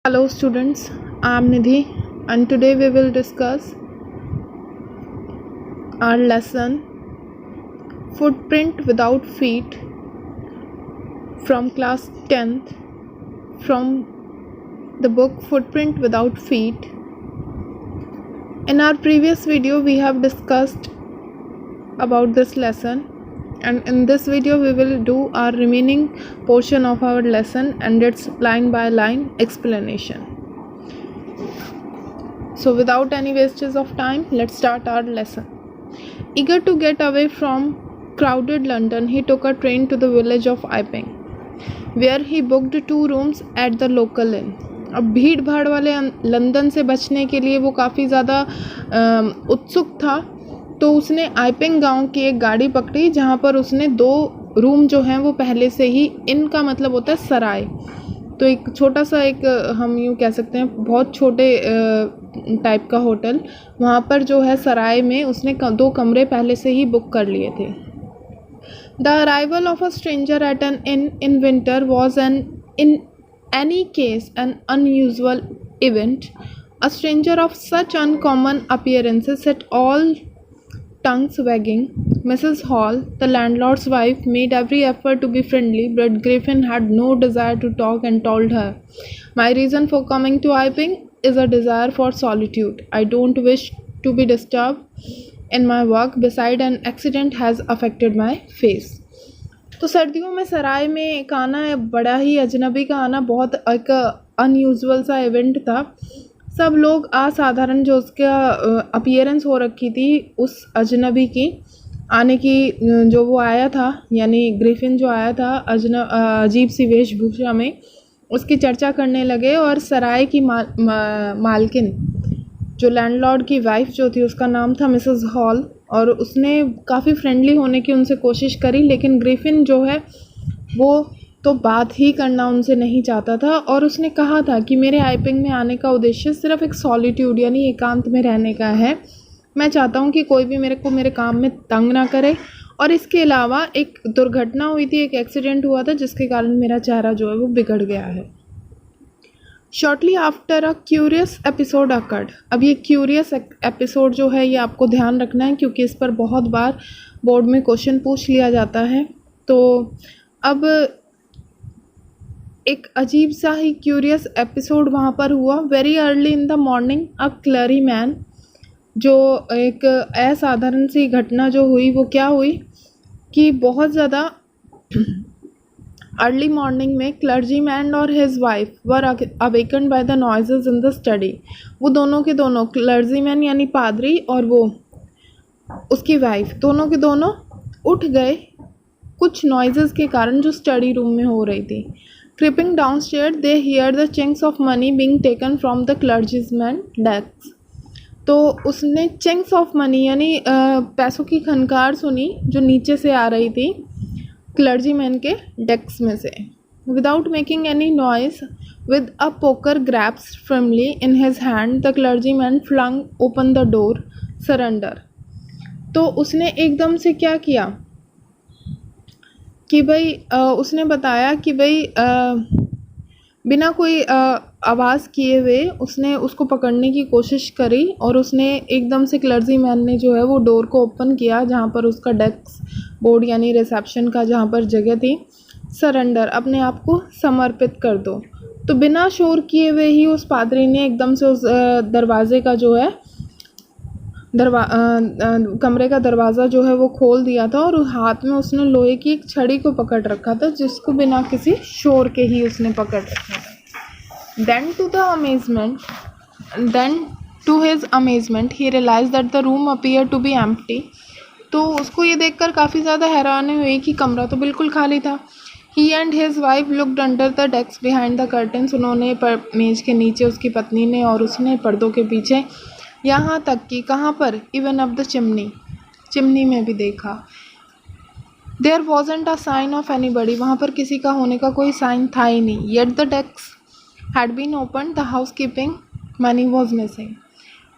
Hello students, I am Nidhi and today we will discuss our lesson Footprint Without Feet from class 10th from the book Footprint Without Feet. In our previous video we have discussed about this lesson, and in this video we will do our remaining portion of our lesson and its line by line explanation. So without any wastage of time, let's start our lesson. Eager to get away from crowded London, he took a train to the village of Iping, where he booked 2 rooms at the local inn. अब भीड़ भाड़ वाले London से बचने के लिए वो काफ़ी ज़्यादा उत्सुक था, तो उसने आइपिंग गांव की एक गाड़ी पकड़ी जहां पर उसने 2 रूम जो हैं वो पहले से ही, इन का मतलब होता है सराय, तो एक छोटा सा, एक हम यूँ कह सकते हैं बहुत छोटे टाइप का होटल, वहाँ पर जो है सराय में उसने 2 कमरे पहले से ही बुक कर लिए थे. The arrival of a stranger at an inn in winter was in any case an unusual event. A stranger of such uncommon appearances set all tongues wagging. Mrs. Hall, the landlord's wife, made every effort to be friendly, but Griffin had no desire to talk and told her, "My reason for coming to Iping is a desire for solitude. I don't wish to be disturbed in my work. Besides, an accident has affected my face." तो सर्दियों में सराय में एक आना, बड़ा ही अजनबी का आना, बहुत एक अनयूजुअल सा इवेंट था. सब लोग असाधारण, जो उसका अपीयरेंस हो रखी थी उस अजनबी की आने की, जो वो आया था यानी ग्रिफिन जो आया था अजीब सी वेशभूषा में, उसकी चर्चा करने लगे. और सराय की मालकिन, जो लैंडलॉर्ड की वाइफ जो थी, उसका नाम था मिसेस हॉल, और उसने काफ़ी फ्रेंडली होने की उनसे कोशिश करी, लेकिन ग्रिफिन जो है वो तो बात ही करना उनसे नहीं चाहता था. और उसने कहा था कि मेरे आइपिंग में आने का उद्देश्य सिर्फ एक सॉलिट्यूड यानी एकांत में रहने का है. मैं चाहता हूँ कि कोई भी मेरे काम में तंग ना करे. और इसके अलावा एक दुर्घटना हुई थी, एक एक्सीडेंट हुआ था जिसके कारण मेरा चेहरा जो है वो बिगड़ गया है. Shortly after a curious episode occurred. अब ये क्यूरियस एपिसोड जो है ये आपको ध्यान रखना है, क्योंकि इस पर बहुत बार बोर्ड में क्वेश्चन पूछ लिया जाता है. तो अब एक अजीब सा ही क्यूरियस एपिसोड वहाँ पर हुआ. Very early in the morning a clergy man, जो एक असाधारण सी घटना जो हुई वो क्या हुई कि बहुत ज़्यादा अर्ली मॉर्निंग में क्लर्जी मैन और his wife were awakened by the noises in the study. वो दोनों के दोनों, क्लर्जी मैन यानी पादरी और वो उसकी वाइफ, दोनों के दोनों उठ गए कुछ नॉइजेस के कारण जो स्टडी रूम में हो रही थी. Creeping downstair they hear the chinks of money being taken from the clergy's man desk. तो उसने चिंक्स ऑफ मनी यानी पैसों की खनकार सुनी जो नीचे से आ रही थी क्लर्जी मैन के डेस्क में से. Without making any noise, with a poker grasps firmly in his hand, the clergyman flung open the door, surrender. तो उसने एकदम से क्या किया कि भाई उसने बताया कि भाई बिना कोई आवाज़ किए हुए उसने उसको पकड़ने की कोशिश करी, और उसने एकदम से क्लर्जी मैन ने जो है वो डोर को ओपन किया जहाँ पर उसका डेस्क बोर्ड यानी रिसेप्शन का जहाँ पर जगह थी. सरेंडर, अपने आप को समर्पित कर दो. तो बिना शोर किए हुए ही उस पादरी ने एकदम से उस दरवाजे का जो है कमरे का दरवाज़ा जो है वो खोल दिया था, और हाथ में उसने लोहे की एक छड़ी को पकड़ रखा था जिसको बिना किसी शोर के ही उसने पकड़ रखा था. Then to his amazement he realized that the room appeared to be empty. तो उसको ये देखकर काफ़ी ज़्यादा हैरानी हुई कि कमरा तो बिल्कुल खाली था. He and his wife looked under the desk behind the curtains. उन्होंने मेज़ के नीचे, उसकी पत्नी ने और उसने पर्दों के पीछे, यहाँ तक कि कहाँ पर, इवन अप द चिमनी में भी देखा. There wasn't a sign of anybody. वहाँ पर किसी का होने का कोई साइन था ही नहीं. Yet the desk had been opened. The housekeeping money was missing.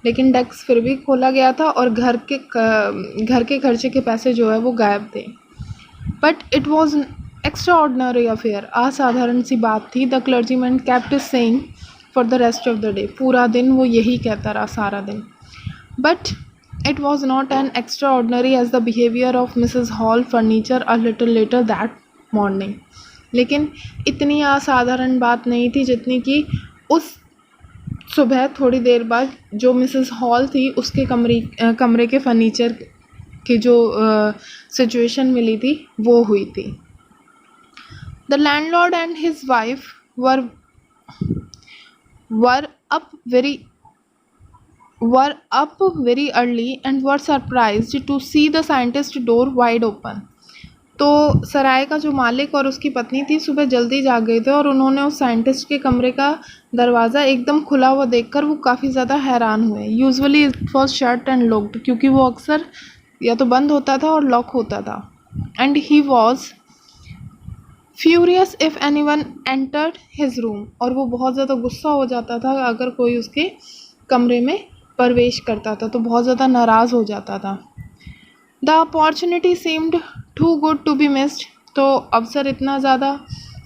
लेकिन डेस्क फिर भी खोला गया था और घर के खर्चे के पैसे जो है वो गायब थे. But it was extra ordinary affair, असाधारण सी बात थी. The clergyman kept saying for the rest of the day. पूरा दिन वो यही कहता रहा, सारा दिन। But it was not an extraordinary as the behavior of Mrs. Hall furniture a little later that morning। लेकिन इतनी असाधारण बात नहीं थी जितनी कि उस सुबह थोड़ी देर बाद जो मिसेस हॉल थी उसके कमरे के फर्नीचर की जो सिचुएशन मिली थी वो हुई थी। The landlord and his wife were up very early and were surprised to see the scientist door wide open। तो सराय का जो मालिक और उसकी पत्नी थी सुबह जल्दी जाग गए थे और उन्होंने उस साइंटिस्ट के कमरे का दरवाज़ा एकदम खुला हुआ देखकर वो काफ़ी ज़्यादा हैरान हुए। Usually it was shut and locked, क्योंकि वो अक्सर या तो बंद होता था और लॉक होता था। And he was furious if anyone entered his room, और वो बहुत ज़्यादा गुस्सा हो जाता था अगर कोई उसके कमरे में प्रवेश करता था, तो बहुत ज़्यादा नाराज़ हो जाता था। The opportunity seemed too good to be missed, तो अवसर इतना ज़्यादा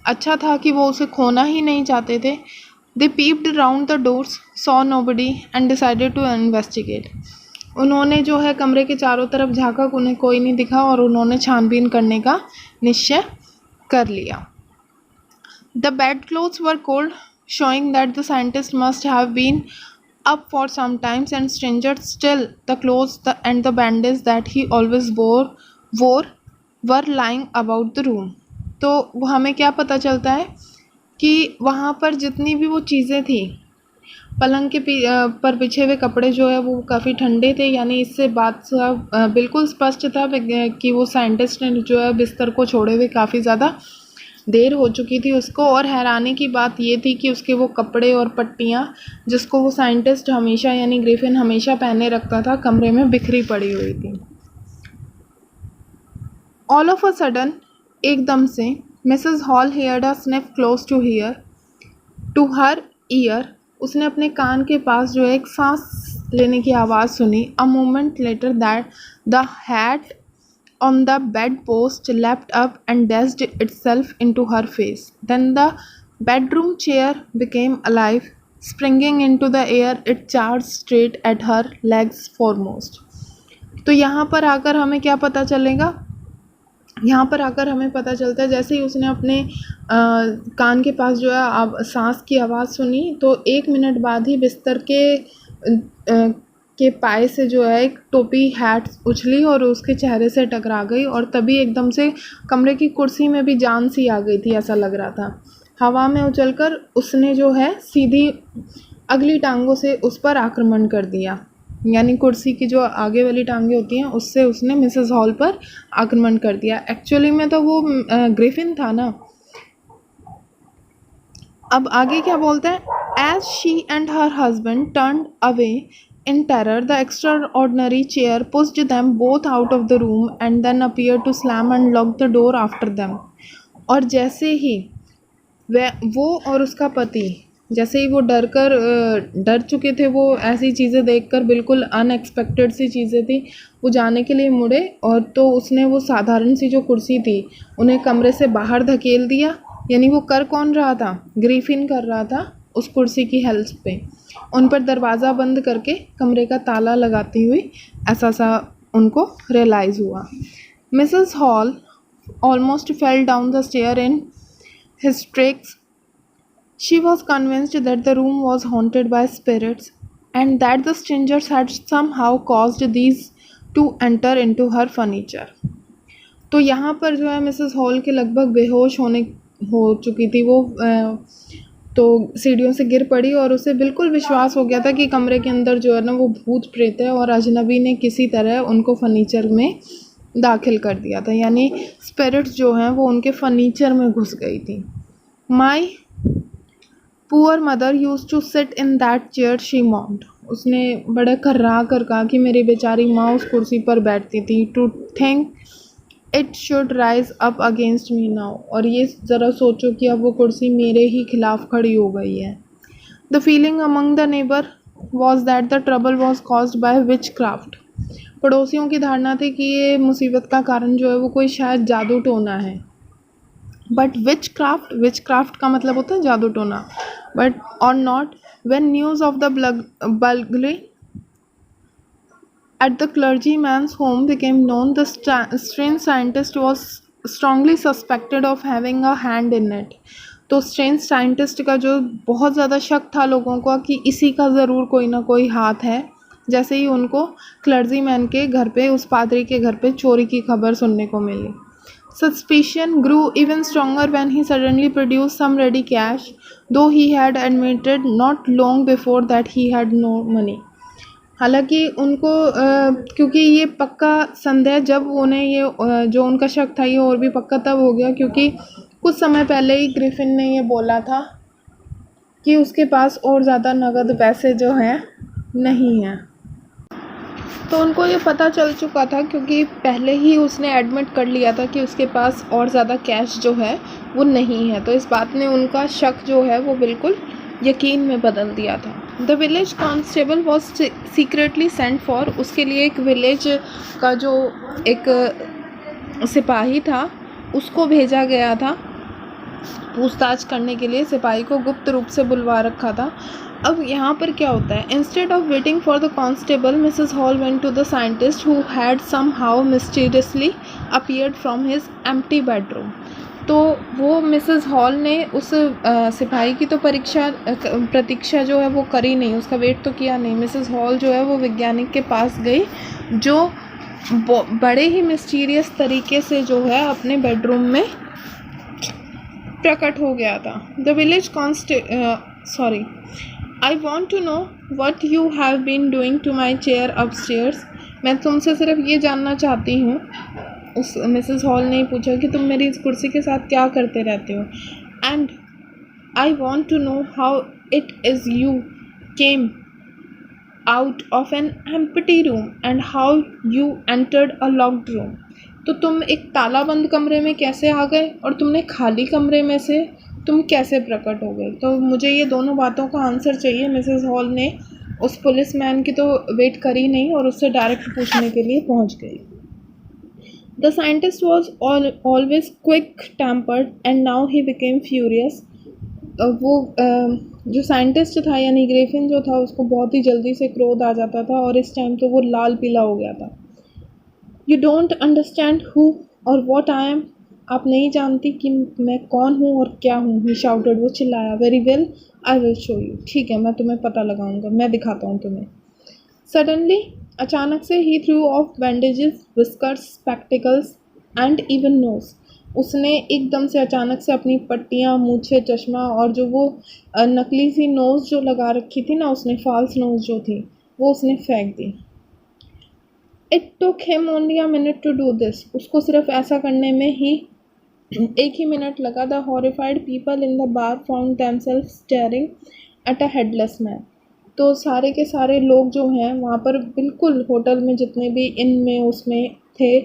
अच्छा था कि वो उसे खोना ही नहीं चाहते थे। They peeped round the doors, saw nobody and decided to investigate. उन्होंने जो है कमरे के चारों तरफ झाँका, उन्हें कोई नहीं दिखा और उन्होंने छानबीन करने का निश्चय कर लिया। The bed clothes were cold, showing that the scientist must have been up for some times, and stranger still, the clothes and the bandage that he always wore were lying about the room। तो हमें क्या पता चलता है कि वहाँ पर जितनी भी वो चीज़ें थी, पलंग के पर बिछे हुए कपड़े जो है वो काफ़ी ठंडे थे, यानी इससे बात बिल्कुल स्पष्ट था कि वो साइंटिस्ट ने जो है बिस्तर को छोड़े हुए काफ़ी ज़्यादा देर हो चुकी थी उसको। और हैरानी की बात ये थी कि उसके वो कपड़े और पट्टियाँ जिसको वो साइंटिस्ट हमेशा यानी ग्रिफिन हमेशा पहने रखता था कमरे में बिखरी पड़ी हुई थी। ऑल ऑफ अ सडन, एकदम से, Mrs Hall heard a sniff close to her ear. उसने अपने कान के पास जो है एक सांस लेने की आवाज़ सुनी। A moment later that the hat on the bedpost leapt up and dashed itself into her face। Then the bedroom chair became alive, springing into the air, it charged straight at her legs foremost। तो यहाँ पर आकर हमें क्या पता चलेगा? यहाँ पर आकर हमें पता चलता है जैसे ही उसने अपने कान के पास जो है सांस की आवाज़ सुनी, तो 1 मिनट बाद ही बिस्तर के पाए से जो है एक टोपी हैट उछली और उसके चेहरे से टकरा गई, और तभी एकदम से कमरे की कुर्सी में भी जान सी आ गई थी, ऐसा लग रहा था। हवा में उछलकर उसने जो है सीधी अगली टांगों से उस पर आक्रमण कर दिया, यानी कुर्सी की जो आगे वाली टांगें होती हैं उससे उसने मिसेस हॉल पर आक्रमण कर दिया। एक्चुअली में तो वो ग्रिफिन था ना। अब आगे क्या बोलते हैं? As she and her husband turned away in terror, the extraordinary chair pushed them both out of the room and then appeared to slam and lock the door after them। और जैसे ही वो और उसका पति जैसे ही वो डर चुके थे, वो ऐसी चीज़ें देखकर बिल्कुल अनएक्सपेक्टेड सी चीज़ें थी, वो जाने के लिए मुड़े और तो उसने वो साधारण सी जो कुर्सी थी उन्हें कमरे से बाहर धकेल दिया। यानी वो कर कौन रहा था? ग्रिफिन कर रहा था उस कुर्सी की हेल्प पे। उन पर दरवाज़ा बंद करके कमरे का ताला लगाती हुई ऐसा उनको रियलाइज़ हुआ। Mrs Hall almost fell down the stair in hysterics। She was convinced that the room was haunted by spirits and that the strangers had somehow caused these to enter into her furniture। तो यहाँ पर जो है Mrs hall के लगभग बेहोश हो चुकी थी वो, तो सीढ़ियों से गिर पड़ी और उसे बिल्कुल विश्वास हो गया था कि कमरे के अंदर जो है ना वो भूत प्रेत है, और अजनबी ने किसी तरह उनको फर्नीचर में दाखिल कर दिया था, यानी स्पिरिट्स जो हैं वो उनके फर्नीचर में घुस गई थी। My poor mother use to sit in that chair, she moaned. उसने बड़े कर्रा कर कहा कि मेरी बेचारी माँ उस कुर्सी पर बैठती थी। To think it should rise up against me now. और ये ज़रा सोचो कि अब वो कुर्सी मेरे ही खिलाफ खड़ी हो गई है। The feeling among the neighbour was that the trouble was caused by which craft. पड़ोसियों की धारणा थी कि ये मुसीबत का कारण जो है वो कोई शायद जादू टोना है। बट विच क्राफ्ट का मतलब होता है जादू टोना। बट और not When news of the burglary at the clergyman's home became known, the strange scientist was strongly suspected of having a hand in it. तो स्ट्रेंज साइंटिस्ट का जो बहुत ज़्यादा शक था लोगों का कि इसी का ज़रूर कोई ना कोई हाथ है, जैसे ही उनको क्लर्जी मैन के घर पे, उस पादरी के घर पे चोरी की खबर सुनने को मिली. Suspicion grew even stronger when he suddenly produced some ready cash, though he had admitted not long before that he had no money. हालांकि उनको क्योंकि ये पक्का संदेह, जब उन्हें ये जो उनका शक था ये और भी पक्का तब हो गया क्योंकि कुछ समय पहले ही ग्रिफिन ने ये बोला था कि उसके पास और ज़्यादा नकद पैसे जो हैं नहीं हैं. तो उनको ये पता चल चुका था क्योंकि पहले ही उसने एडमिट कर लिया था कि उसके पास और ज़्यादा कैश जो है वो नहीं है. तो इस बात ने उनका शक जो है वो बिल्कुल यकीन में बदल दिया था. The village constable was secretly sent for. उसके लिए एक विलेज का जो एक सिपाही था उसको भेजा गया था पूछताछ करने के लिए. सिपाही को गुप्त रूप से बुलवा रखा था. अब यहाँ पर क्या होता है, instead of waiting for the constable Mrs Hall went to the scientist who had somehow mysteriously appeared from his empty bedroom. तो वो मिसेस हॉल ने उस सिपाही की तो प्रतीक्षा जो है वो करी नहीं, उसका वेट तो किया नहीं. मिसेस हॉल जो है वो वैज्ञानिक के पास गई जो बड़े ही मिस्टीरियस तरीके से जो है अपने बेडरूम में प्रकट हो गया था. The village I want to know what you have been doing to my chair upstairs. मैं तुमसे सिर्फ ये जानना चाहती हूँ, उस मिसेस हॉल ने पूछा कि तुम मेरी इस कुर्सी के साथ क्या करते रहते हो. And I want to know how it is you came out of an empty room and how you entered a locked room. तो तुम एक तालाबंद कमरे में कैसे आ गए और तुमने खाली कमरे में से तुम कैसे प्रकट हो गए. तो मुझे ये दोनों बातों का आंसर चाहिए. मिसेस हॉल ने उस पुलिसमैन की तो वेट करी नहीं और उससे डायरेक्ट पूछने के लिए पहुंच गई. The scientist was always quick tempered and now he became furious. वो जो साइंटिस्ट था यानी ग्रिफिन जो था उसको बहुत ही जल्दी से क्रोध आ जाता था और इस टाइम तो वो लाल पीला हो गया था. यू डोंट अंडरस्टैंड हु और वॉट आई एम. आप नहीं जानती कि मैं कौन हूँ और क्या हूँ. ही शाउटेड, वो चिल्लाया. Very well I will show you. ठीक है, मैं तुम्हें पता लगाऊंगा, मैं दिखाता हूँ तुम्हें. सडनली, अचानक से, he threw off bandages, whiskers, spectacles and even nose. उसने एकदम से अचानक से अपनी पट्टियाँ, मूछे, चश्मा और जो वो नकली सी नोज़ जो लगा रखी थी ना, उसने फॉल्स नोज़ जो थी वो उसने फेंक दी. It took him only a minute to do this. उसको सिर्फ ऐसा करने में ही एक ही मिनट लगा. The horrified people in the bar found themselves staring at a headless man. तो सारे के सारे लोग जो हैं वहाँ पर बिल्कुल होटल में जितने भी इनमें उसमें थे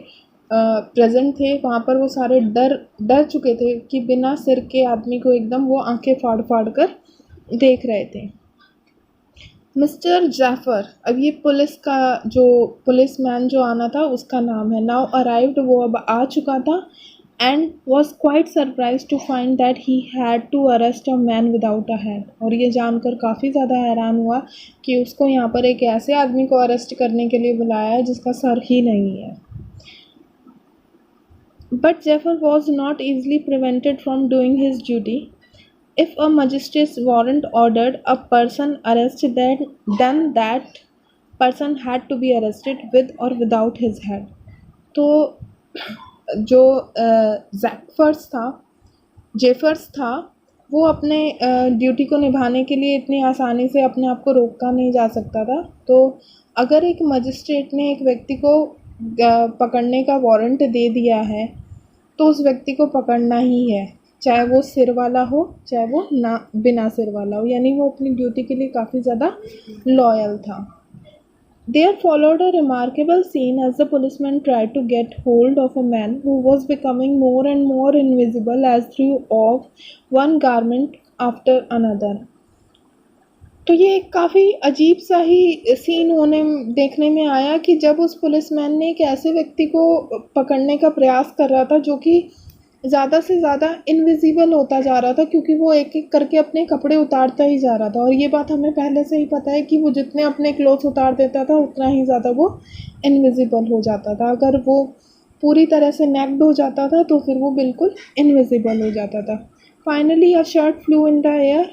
प्रेजेंट थे वहाँ पर वो सारे डर चुके थे कि बिना सिर के आदमी को एकदम वो आंखें फाड़ फाड़ कर देख रहे थे. मिस्टर जैफर, अब ये पुलिस का जो पुलिसमैन जो आना था उसका नाम है. नाउ अराइव्ड, वो अब आ चुका था. And was quite surprised to find that he had to arrest a man without a head. और ये जानकर काफ़ी ज़्यादा हैरान हुआ कि उसको यहाँ पर एक ऐसे आदमी को अरेस्ट करने के लिए बुलाया है जिसका सर ही नहीं है. But Jaffers was not easily prevented from doing his duty. If a magistrate's warrant ordered a person arrested, then that person had to be arrested with or without his head. तो जो Jeffers था वो अपने duty को निभाने के लिए इतनी आसानी से अपने आप को रोका नहीं जा सकता था. तो अगर एक मजिस्ट्रेट ने एक व्यक्ति को पकड़ने का वारंट दे दिया है तो उस व्यक्ति को पकड़ना ही है, चाहे वो सिर वाला हो चाहे वो ना बिना सिर वाला हो. यानी वो अपनी ड्यूटी के लिए काफ़ी ज़्यादा लॉयल था. There followed a remarkable scene as the policeman tried to get hold of a man who was becoming more and more invisible as threw off one garment after another. तो ये एक काफ़ी अजीब सा ही सीन देखने में आया कि जब उस पुलिसमैन ने एक ऐसे व्यक्ति को पकड़ने का प्रयास कर रहा था जो कि ज़्यादा से ज़्यादा इनविजिबल होता जा रहा था, क्योंकि वो एक एक करके अपने कपड़े उतारता ही जा रहा था। और ये बात हमें पहले से ही पता है कि वो जितने अपने क्लोथ्स उतार देता था उतना ही ज़्यादा वो इनविजिबल हो जाता था। अगर वो पूरी तरह से नेक्ड हो जाता था तो फिर वो बिल्कुल इनविजिबल हो जाता था। Finally a shirt flew in the air,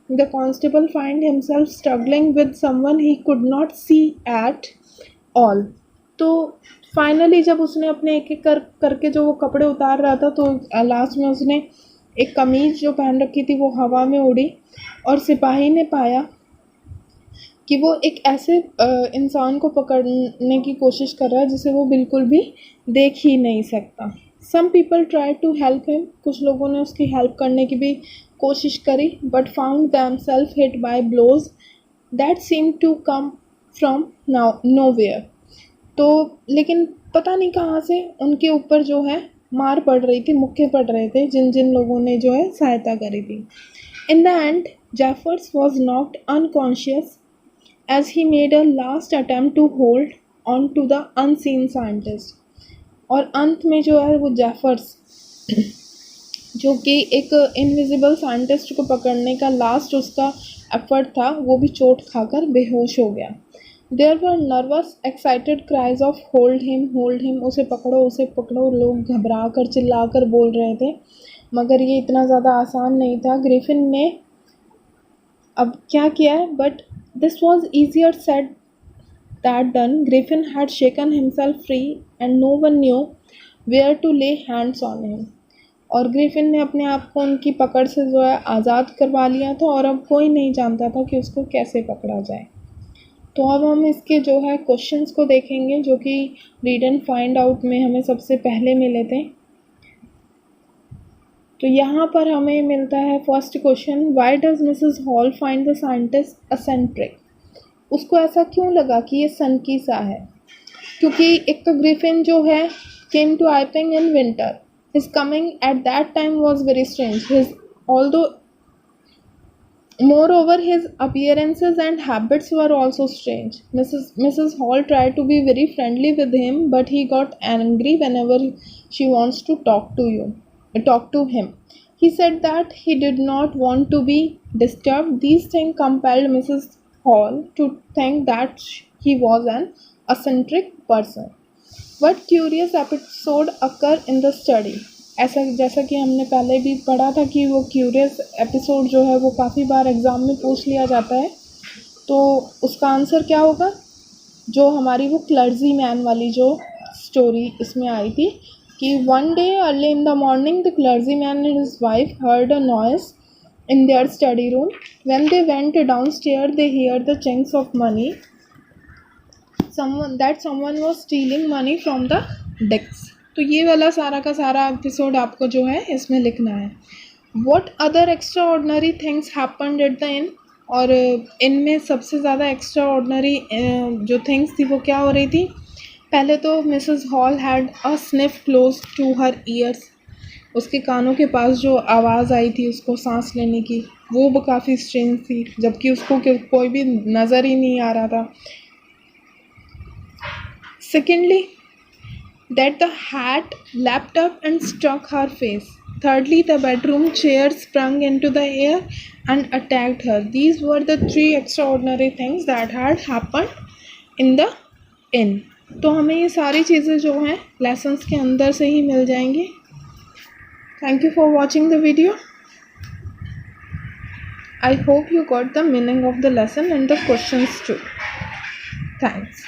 the constable find himself struggling with someone he could not see at all. तो फाइनली जब उसने अपने एक एक करके जो वो कपड़े उतार रहा था, तो लास्ट में उसने एक कमीज़ जो पहन रखी थी वो हवा में उड़ी, और सिपाही ने पाया कि वो एक ऐसे इंसान को पकड़ने की कोशिश कर रहा है जिसे वो बिल्कुल भी देख ही नहीं सकता। Some people try to help him, कुछ लोगों ने उसकी हेल्प करने की भी कोशिश करी, but found themselves hit by blows that seem to come from nowhere. तो लेकिन पता नहीं कहाँ से उनके ऊपर जो है मार पड़ रही थी, मुक्के पड़ रहे थे जिन जिन लोगों ने जो है सहायता करी थी। In the end Jeffers was knocked unconscious as he made a last attempt to hold on to the unseen scientist। और अंत में जो है वो जेफर्स, जो कि एक इनविजिबल साइंटिस्ट को पकड़ने का लास्ट उसका एफर्ट था, वो भी चोट खाकर बेहोश हो गया। There were nervous excited cries of hold him, उसे पकड़ो, लोग घबरा कर चिल्ला कर बोल रहे थे, मगर ये इतना ज़्यादा आसान नहीं था। ग्रिफिन ने अब क्या किया है, but this was easier said that done. Griffin had shaken himself free and no one knew where to lay hands on him. और ग्रिफिन ने अपने आप को उनकी पकड़ से जो है आज़ाद करवा लिया था, और अब कोई नहीं जानता था कि उसको कैसे पकड़ा जाए। तो अब हम इसके जो है क्वेश्चंस को देखेंगे, जो कि रीड एंड फाइंड आउट में हमें सबसे पहले मिले थे। तो यहाँ पर हमें मिलता है first question, why does Mrs hall find the scientist eccentric. उसको ऐसा क्यों लगा कि ये सनकी सा है, क्योंकि एक तो ग्रिफिन जो है came to Iping in winter, his coming at that time was very strange, his although moreover his appearances and habits were also strange. Mrs. Hall tried to be very friendly with him, but he got angry whenever she wants to talk to him. He said that he did not want to be disturbed. These things compelled Mrs. Hall to think that he was an eccentric person. What curious episode occurred in the study? ऐसा जैसा कि हमने पहले भी पढ़ा था कि वो क्यूरियस एपिसोड जो है वो काफ़ी बार एग्ज़ाम में पूछ लिया जाता है। तो उसका आंसर क्या होगा, जो हमारी वो क्लर्जी मैन वाली जो स्टोरी इसमें आई थी कि one day early in the morning the clergy man and his wife heard a noise in their study room. When they went downstairs, they heard the chinks of money. Someone was stealing money from the decks. तो ये वाला सारा का सारा episode आपको जो है इसमें लिखना है। What other extraordinary things happened at the inn? और इनमें सबसे ज़्यादा एक्स्ट्राऑर्डिनरी जो थिंग्स थी वो क्या हो रही थी। पहले तो Mrs Hall had a sniff close to her ears, उसके कानों के पास जो आवाज़ आई थी उसको सांस लेने की, वो काफ़ी स्ट्रेंज थी, जबकि उसको कोई भी नज़र ही नहीं आ रहा था। Secondly, that the hat leapt up and struck her face. Thirdly, the bedroom chair sprung into the air and attacked her. These were the three extraordinary things that had happened in the inn. तो हमें ये सारी चीज़ें जो हैं lessons के अंदर से ही मिल जाएंगी। Thank you for watching the video. I hope you got the meaning of the lesson and the questions too. Thanks.